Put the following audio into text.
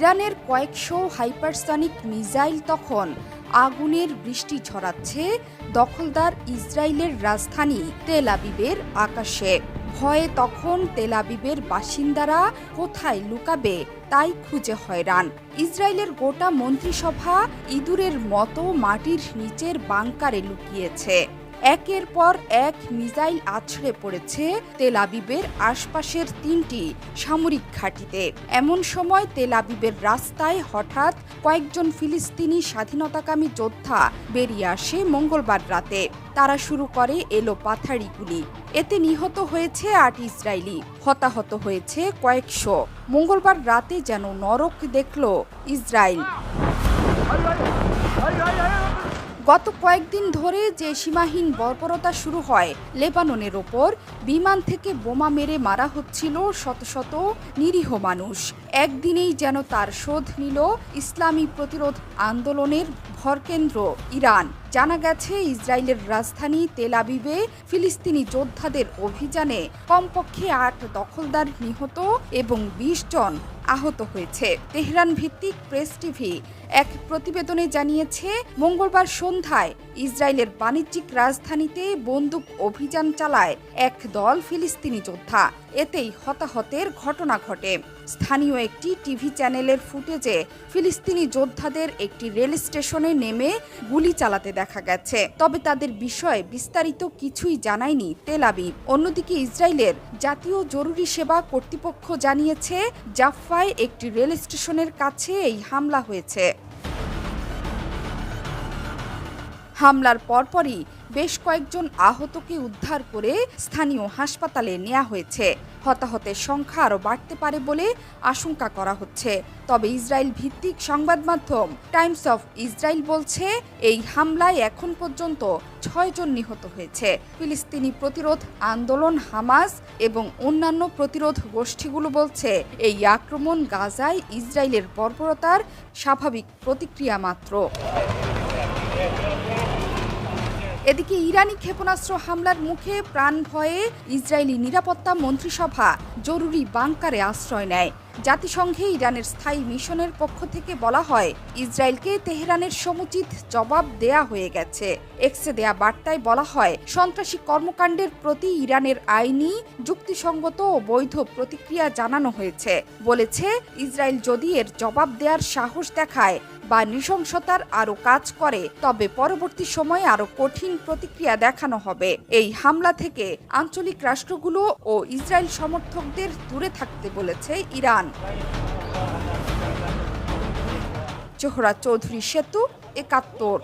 ইরানের কয়েকশো hypersonic missile তখন আগুনের বৃষ্টি ছড়াচ্ছে দখলদার ইসরায়েলের রাজধানী তেল আবিবের আকাশে। ভয়ে তখন তেল আবিবের বাসিন্দারা কোথায় লুকাবে তাই খুঁজে হয়রান। ইসরায়েলের গোটা মন্ত্রিসভা ইঁদুরের মতো মাটির নিচের বাংকারে লুকিয়েছে। একের পর এক মিসাইল আছড়ে পড়েছে তেল আবিবের আশপাশের ৩টি সামরিক ঘাঁটিতে। এমন সময় তেল আবিবের রাস্তায় হঠাৎ কয়েকজন ফিলিস্তিনি স্বাধীনতাকামী যোদ্ধা বেরিয়ে আসে মঙ্গলবার রাতে। তারা শুরু করে এলোপাথাড়ি গুলি। এতে নিহত হয়েছে ৮ ইসরায়েলি, হতাহত হয়েছে কয়েকশো। মঙ্গলবার রাতে যেন নরক দেখল ইসরায়েল। গত কয়েকদিন ধরে যে সীমাহীন বর্বরতা শুরু হয়, লেবাননের ওপর বিমান থেকে বোমা মেরে মারা হচ্ছিল শত শত নিরীহ মানুষ, একদিনেই যেন তার শোধ নিল ইসলামী প্রতিরোধ আন্দোলনের ভরকেন্দ্র ইরান। জানা গেছে, ইসরায়েলের রাজধানী তেল আবিবে ফিলিস্তিনি যোদ্ধাদের অভিযানে কমপক্ষে ৮ দখলদার নিহত এবং ২০ জন আহত হয়েছে। তেহরান ভিত্তিক প্রেস টিভি এক প্রতিবেদনে জানিয়েছে, মঙ্গলবার সন্ধ্যায় ইসরায়েলের বাণিজ্যিক রাজধানীতে বন্দুক অভিযান চালায় এক দল ফিলিস্তিনি যোদ্ধা। এতেই হতাহতের ঘটনা ঘটে। স্থানীয় একটি টিভি চ্যানেলের ফুটেজে ফিলিস্তিনি যোদ্ধাদের একটি রেল স্টেশনে নেমে গুলি চালাতে দেখা গেছে। তবে তাদের বিষয়ে বিস্তারিত কিছুই জানায়নি তেল আবিব। অন্যদিকে ইসরায়েলের জাতীয় জরুরি সেবা কর্তৃপক্ষ জানিয়েছে, জাফায় একটি রেল স্টেশনের কাছে এই হামলা হয়েছে। হামলার পরপরই বেশ কয়েকজন আহতকে উদ্ধার করে স্থানীয় হাসপাতালে নেওয়া হয়েছে। হতাহতের সংখ্যা আরও বাড়তে পারে বলে আশঙ্কা করা হচ্ছে। তবে ইসরায়েল ভিত্তিক সংবাদ মাধ্যম টাইমস অফ ইসরায়েল বলছে, এই হামলায় এখন পর্যন্ত ৬ জন নিহত হয়েছে। ফিলিস্তিনি প্রতিরোধ আন্দোলন হামাস এবং অন্যান্য প্রতিরোধ গোষ্ঠীগুলো বলছে, এই আক্রমণ গাজায় ইসরায়েলের বর্বরতার স্বাভাবিক প্রতিক্রিয়া মাত্র। এদিকে ইরানি ক্ষেপণাস্ত্র হামলার মুখে প্রাণ ভয়ে ইসরায়েলি নিরাপত্তা মন্ত্রিসভা জরুরি বাংকারে আশ্রয় নেয়। জাতিসংঘে ইরানের স্থায়ী মিশনের পক্ষ থেকে বলা হয়, ইসরায়েলকে তেহরানের সমুচিত জবাব দেয়া হয়ে গেছে। এক্সে দেয়া বার্তায় বলা হয়, সন্ত্রাসী কর্মকাণ্ডের প্রতি ইরানের আইনি, যুক্তিসঙ্গত ও বৈধ প্রতিক্রিয়া জানানো হয়েছে। বলেছে, ইসরায়েল যদি এর জবাব দেওয়ার সাহস দেখায় বা নৃশংসতার আরও কাজ করে, তবে পরবর্তী সময়ে আরও কঠিন প্রতিক্রিয়া দেখানো হবে। এই হামলা থেকে আঞ্চলিক রাষ্ট্রগুলো ও ইসরায়েল সমর্থকদের দূরে থাকতে বলেছে ইরান। জোহরা চৌধুরী সেতু, ৭১।